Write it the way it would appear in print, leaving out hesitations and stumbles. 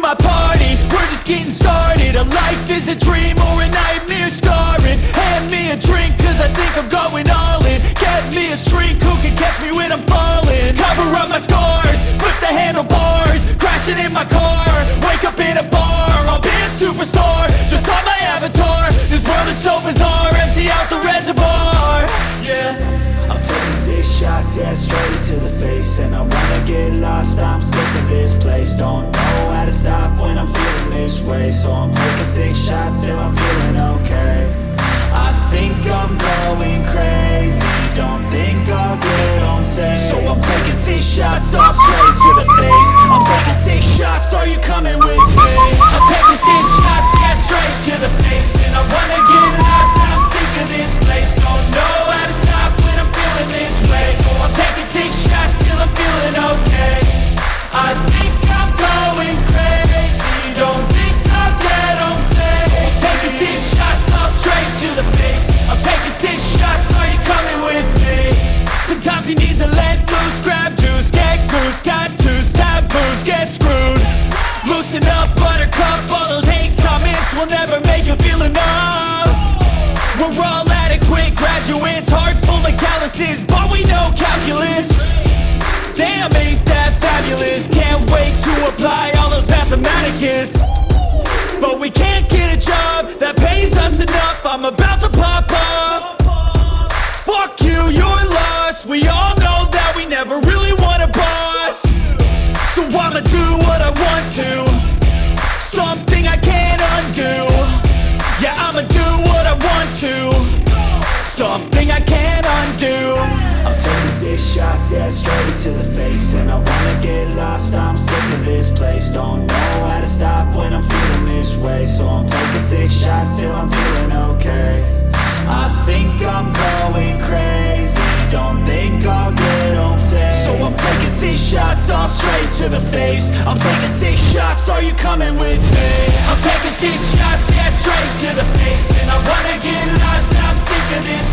my party, we're just getting started. A life is a dream or a nightmare scarring. Hand me a drink cause I think I'm going all in. Get me a shrink who can catch me when I'm falling. Cover up my scars, flip the handlebars, crashing in my car, wake up in a bar. I'll be a superstar, just on my avatar. This world is so bizarre, empty out the reservoir. Yeah, I'm taking 6 shots, yeah, straight to the face. And I wanna get lost, I'm sick of this place. Don't know how to stop when I'm feeling this way. So I'm taking 6 shots till I'm feeling okay. I think I'm going crazy, don't think I'll get on safe. So I'm taking 6 shots, all straight to the face. I'm taking 6 shots, are you coming with me? I'm taking 6 shots, yeah, straight to the face. And I wanna get lost, I'm sick of this place. Don't know how to stop when I'm feeling this way. So I'm taking 6 shots till I'm feeling okay. I think I'm going crazy, don't think I'll get on safe. So I'm taking 6 shots, all straight to the face. I'm taking 6 shots, are you coming with me? Sometimes you need to let loose, grab juice, get goose, tattoos, taboos, get screwed. Loosen up, buttercup, all those hate comments will never make you feel enough. We're all adequate graduates, hearts full of calluses, but we know calculus. Damn, ain't that fabulous? Can't wait to apply all those mathematicus. But we can't get a job that pays us enough. I'm about to pop off. Fuck you, you're lost. We all know that we never really want a boss. So I'ma do what I want to, something I can't undo. Yeah, I'ma do what I want to, something I can't undo. I'm taking 6 shots, yeah, straight to the face. And I wanna get lost, I'm sick of this place. Don't know how to stop when I'm feeling this way. So I'm taking 6 shots till I'm feeling okay. I think I'm going crazy, don't think I'll get home safe. So I'm taking 6 shots, all straight to the face. I'm taking 6 shots, are you coming with me? I'm taking 6 shots, yeah, straight to the face. And I wanna get lost, I'm sick of this